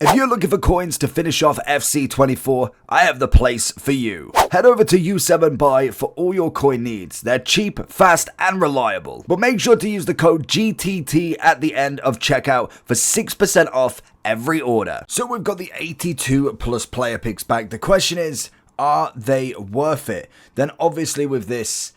If you're looking for coins to finish off FC24, I have the place for you. Head over to U7Buy for all your coin needs. They're cheap, fast, and reliable. But make sure to use the code GTT at the end of checkout for 6% off every order. So we've got the 82 plus player picks back. The question is, are they worth it? Then obviously with this,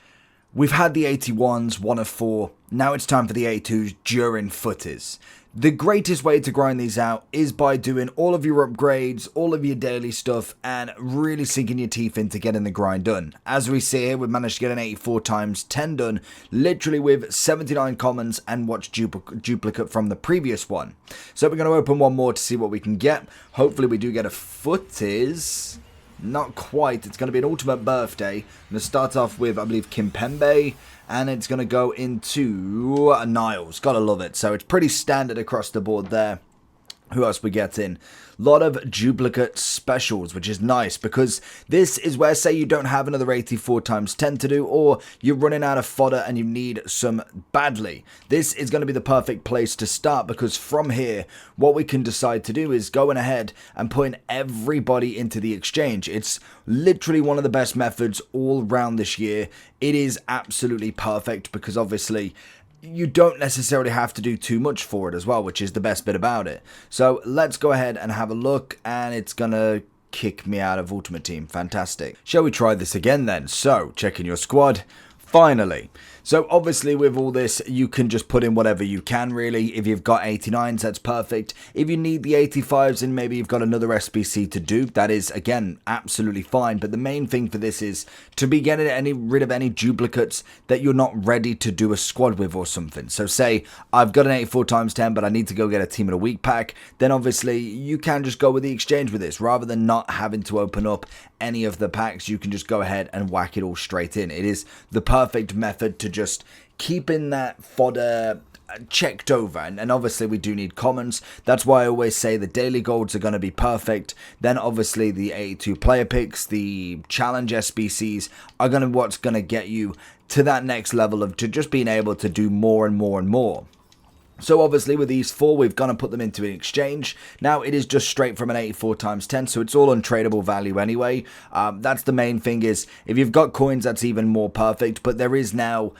we've had the 81s, 1 of 4. Now it's time for the 82s during footies. The greatest way to grind these out is by doing all of your upgrades, all of your daily stuff, and really sinking your teeth into getting the grind done. As we see here, we've managed to get an 84 times 10 done, literally with 79 commons and watch duplicate from the previous one. So we're going to open one more to see what we can get. Hopefully we do get a footies. Not quite. It's going to be an ultimate birthday. I'm going to start off with, I believe, Kimpembe. And it's going to go into Niles. Gotta love it. So it's pretty standard across the board there. Who else we get in? A lot of duplicate specials, which is nice because this is where, say, you don't have another 84 times 10 to do, or you're running out of fodder and you need some badly. This is going to be the perfect place to start because from here, what we can decide to do is going ahead and putting everybody into the exchange. It's literally one of the best methods all around this year. It is absolutely perfect because obviously you don't necessarily have to do too much for it as well, which is the best bit about it. So let's go ahead and have a look, and it's gonna kick me out of Ultimate Team. Fantastic. Shall we try this again then? So, checking your squad. Finally. So obviously with all this, you can just put in whatever you can really. If you've got 89s, that's perfect. If you need the 85s and maybe you've got another SBC to do, that is, again, absolutely fine. But the main thing for this is to be getting rid of any duplicates that you're not ready to do a squad with or something. So say I've got an 84 times 10, but I need to go get a Team of the Week pack. Then obviously you can just go with the exchange with this. Rather than not having to open up any of the packs, you can just go ahead and whack it all straight in. It is the perfect method to just keeping that fodder checked over, and obviously we do need commons. That's why I always say the daily golds are going to be perfect. Then obviously the 82 player picks, the challenge SBCs are going to what's going to get you to that next level of to just being able to do more and more and more. So obviously with these 4, we've gone and put them into an exchange. Now it is just straight from an 84 times 10, so it's all untradeable value anyway. That's the main thing is, if you've got coins, that's even more perfect, but there is now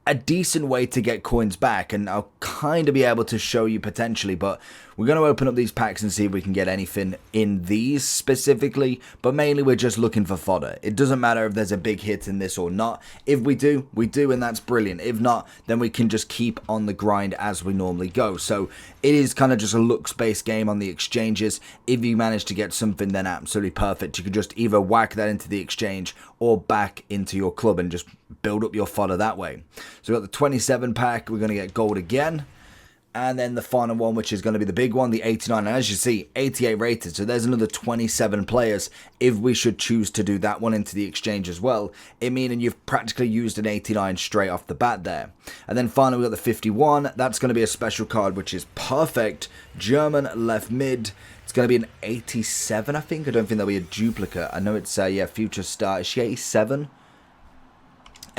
a decent way to get coins back, and I'll kind of be able to show you potentially, but we're going to open up these packs and see if we can get anything in these specifically, but mainly we're just looking for fodder. It doesn't matter if there's a big hit in this or not. If we do, we do, and that's brilliant. If not, then we can just keep on the grind as we normally go. So it is kind of just a looks-based game on the exchanges. If you manage to get something, then absolutely perfect. You can just either whack that into the exchange or back into your club and just build up your fodder that way. So we've got the 27 pack, we're going to get gold again. And then the final one, which is going to be the big one, the 89. And as you see, 88 rated. So there's another 27 players if we should choose to do that one into the exchange as well. It meaning you've practically used an 89 straight off the bat there. And then finally, we've got the 51. That's going to be a special card, which is perfect. German left mid. It's going to be an 87, I think. I don't think there'll be a duplicate. I know it's, yeah, future star. Is she 87?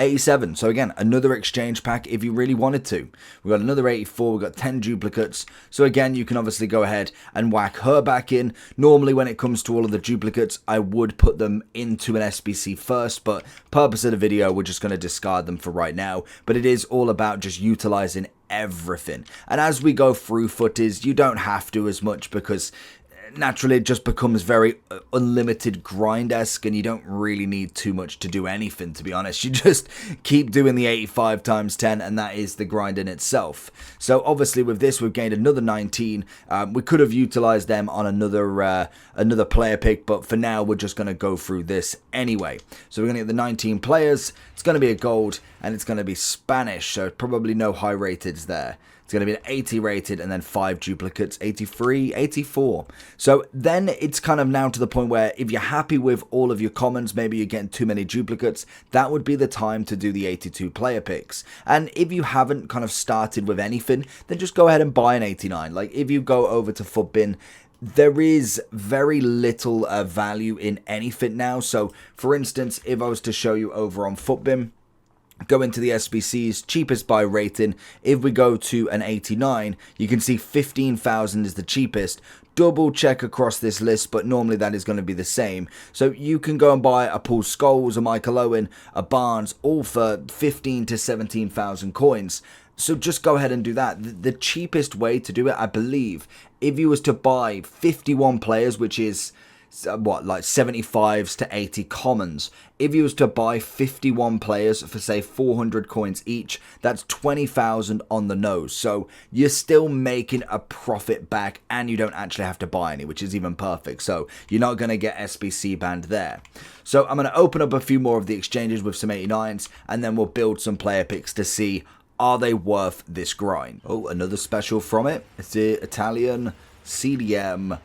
87. So again, another exchange pack if you really wanted to. We've got another 84. We've got 10 duplicates. So again, you can obviously go ahead and whack her back in. Normally, when it comes to all of the duplicates, I would put them into an SBC first, but purpose of the video, we're just going to discard them for right now. But it is all about just utilizing everything. And as we go through footies, you don't have to as much because naturally it just becomes very unlimited grind-esque, and you don't really need too much to do anything, to be honest. You just keep doing the 85 times 10, and that is the grind in itself. So obviously with this, we've gained another 19. We could have utilized them on another player pick, but for now we're just going to go through this anyway. So we're going to get the 19 players. It's going to be a gold, and it's going to be Spanish, so probably no high rateds there. It's going to be an 80 rated and then 5 duplicates, 83, 84. So then it's kind of now to the point where if you're happy with all of your commons, maybe you're getting too many duplicates, that would be the time to do the 82 player picks. And if you haven't kind of started with anything, then just go ahead and buy an 89. Like if you go over to Futbin, there is very little value in anything now. So for instance, if I was to show you over on Futbin, go into the SBCs, cheapest by rating. If we go to an 89, you can see 15,000 is the cheapest. double check across this list, but normally that is going to be the same. So you can go and buy a Paul Scholes, a Michael Owen, a Barnes, all for 15 to 17,000 coins. So just go ahead and do that. The cheapest way to do it, I believe, if you was to buy 51 players, which is what, like 75s to 80 commons. If you was to buy 51 players for say 400 coins each, that's 20,000 on the nose. So you're still making a profit back and you don't actually have to buy any, which is even perfect. So you're not going to get SBC banned there. So I'm going to open up a few more of the exchanges with some 89s and then we'll build some player picks to see, are they worth this grind? Oh, another special from it. It's the Italian CDM.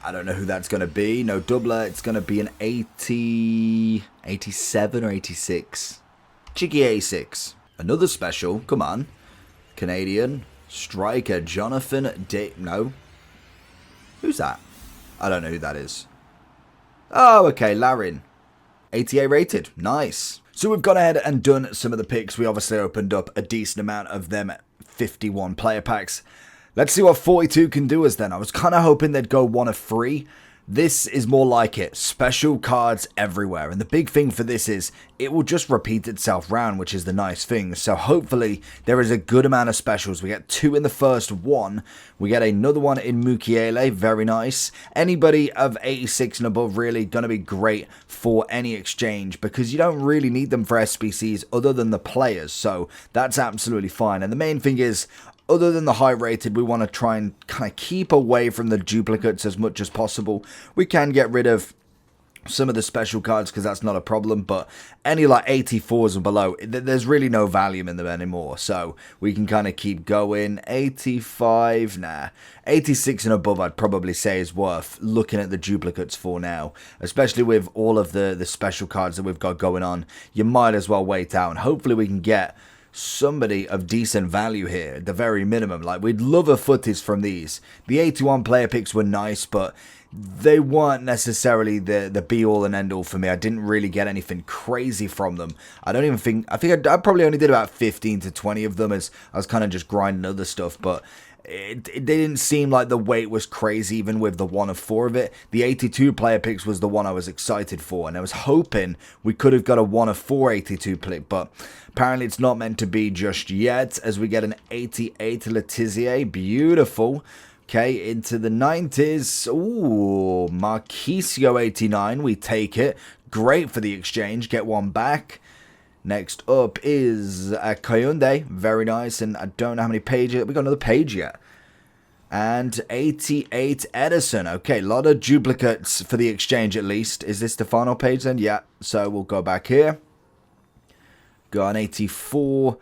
I don't know who that's going to be. No doubler. It's going to be an 80, 87 or 86. Cheeky 86. Another special. Come on. Canadian striker Jonathan No. Who's that? I don't know who that is. Oh, okay. Larin. 88 rated. Nice. So we've gone ahead and done some of the picks. We obviously opened up a decent amount of them 51 player packs. Let's see what 42 can do us then. I was kind of hoping they'd go 1 of 3. This is more like it. Special cards everywhere. And the big thing for this is it will just repeat itself round, which is the nice thing. So hopefully there is a good amount of specials. We get 2 in the first one. We get another one in Mukiele. Very nice. Anybody of 86 and above really going to be great for any exchange because you don't really need them for SBCs other than the players. So that's absolutely fine. And the main thing is, other than the high rated, we want to try and kind of keep away from the duplicates as much as possible. We can get rid of some of the special cards because that's not a problem, but any like 84s and below, there's really no value in them anymore. So we can kind of keep going. 85, nah. 86 and above I'd probably say is worth looking at the duplicates for now, especially with all of the special cards that we've got going on. You might as well wait out and hopefully we can get somebody of decent value here at the very minimum. Like, we'd love a footage from these. The 81 player picks were nice, but they weren't necessarily the be all and end all for me. I didn't really get anything crazy from them. I think I probably only did about 15 to 20 of them as I was kind of just grinding other stuff, but it didn't seem like the weight was crazy even with the 1 of 4 of it. The 82 player picks was the one I was excited for, and I was hoping we could have got a 1 of 4 82 pick, but apparently it's not meant to be just yet as we get an 88 Letizia. Beautiful. Okay, into the 90s. Ooh, Marquisio 89. We take it. Great for the exchange. Get one back. Next up is Kayunde. Very nice. And I don't know how many pages. We got another page yet. And 88 Edison. Okay, a lot of duplicates for the exchange at least. Is this the final page then? Yeah. So we'll go back here. Got an 84.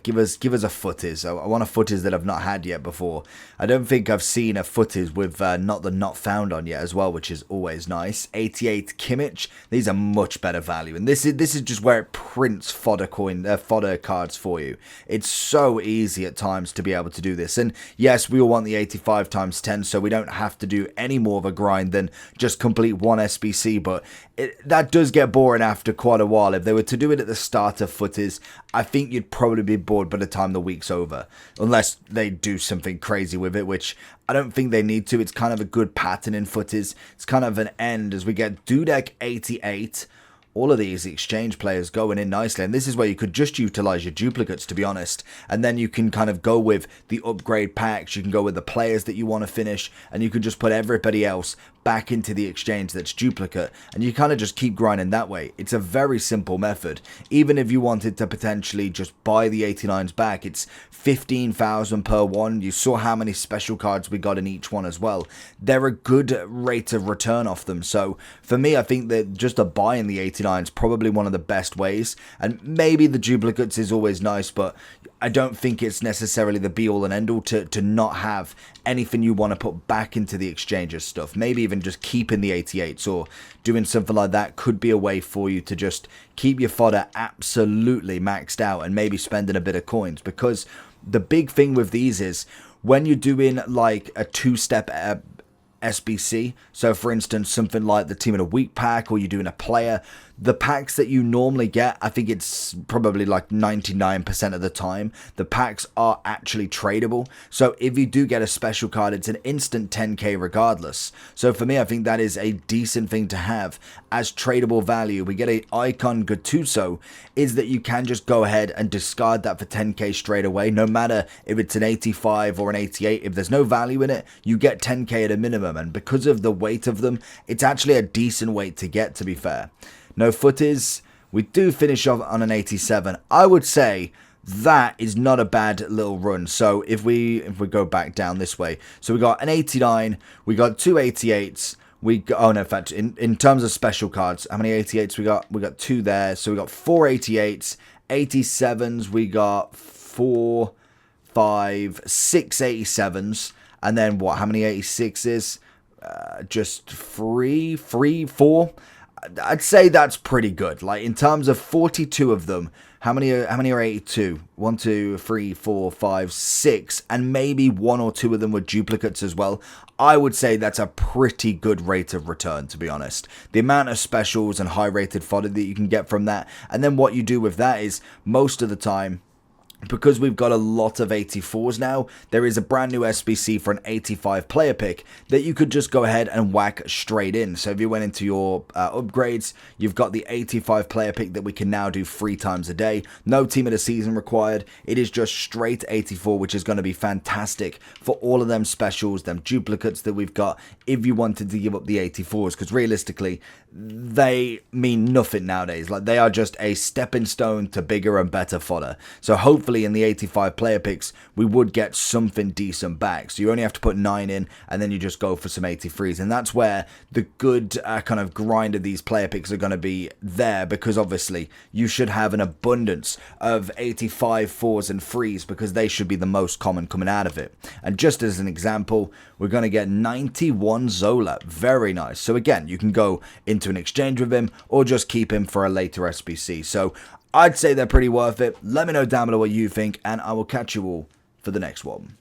Give us a footies. I want a footies that I've not had yet before. I don't think I've seen a footies with not found on yet as well, which is always nice. 88 Kimmich. These are much better value, and this is just where it prints fodder cards for you. It's so easy at times to be able to do this. And yes, we all want the 85 times 10, so we don't have to do any more of a grind than just complete one SBC. But that does get boring after quite a while. If they were to do it at the start of footies, I think you'd probably be bored by the time the week's over, unless they do something crazy with it, which I don't think they need to. It's kind of a good pattern in footies. It's kind of an end as we get Dudek 88. All of these exchange players going in nicely, and this is where you could just utilize your duplicates, to be honest, and then you can kind of go with the upgrade packs. You can go with the players that you want to finish, and you can just put everybody else back into the exchange that's duplicate, and you kind of just keep grinding that way. It's a very simple method. Even if you wanted to potentially just buy the 89s back, it's 15,000 per one. You saw how many special cards we got in each one as well. They're a good rate of return off them. So for me, I think that just a buy in the 89 is probably one of the best ways, and maybe the duplicates is always nice, but I don't think it's necessarily the be all and end all to not have anything you want to put back into the exchanges stuff. Maybe even just keeping the 88s or doing something like that could be a way for you to just keep your fodder absolutely maxed out and maybe spending a bit of coins, because the big thing with these is when you're doing like a two-step SBC. So for instance, something like the Team of the Week pack, or you're doing a player, the packs that you normally get, I think it's probably like 99% of the time, the packs are actually tradable. So if you do get a special card, it's an instant 10k regardless. So for me, I think that is a decent thing to have as tradable value. We get a Icon Gattuso, is that you can just go ahead and discard that for 10k straight away, no matter if it's an 85 or an 88. If there's no value in it, you get 10k at a minimum, and because of the weight of them, it's actually a decent weight to get, to be fair. No footies, we do finish off on an 87. I would say that is not a bad little run. So if we go back down this way, so we got an 89, we got two 88s, we got, oh no, in fact, in terms of special cards, how many 88s we got? We got two there, so we got four 88s, 87s, we got 4, 5, 6 87s, and then what, how many 86s? Just 3, 4. I'd say that's pretty good. Like in terms of 42 of them, how many are 82? 1, 2, 3, 4, 5, 6, and maybe 1 or 2 of them were duplicates as well. I would say that's a pretty good rate of return, to be honest. The amount of specials and high rated fodder that you can get from that, and then what you do with that is most of the time, because we've got a lot of 84s now, there is a brand new SBC for an 85 player pick that you could just go ahead and whack straight in. So if you went into your upgrades, you've got the 85 player pick that we can now do 3 times a day. No team of the season required. It is just straight 84, which is going to be fantastic for all of them specials, them duplicates that we've got, if you wanted to give up the 84s, because realistically, they mean nothing nowadays. Like, they are just a stepping stone to bigger and better fodder. So hopefully in the 85 player picks, we would get something decent back. So you only have to put 9 in, and then you just go for some 83s. And that's where the good kind of grind of these player picks are going to be there, because obviously you should have an abundance of 85 4s and 3s, because they should be the most common coming out of it. And just as an example, we're going to get 91 Zola. Very nice. So again, you can go into an exchange with him, or just keep him for a later SBC. So I'd say they're pretty worth it. Let me know down below what you think, and I will catch you all for the next one.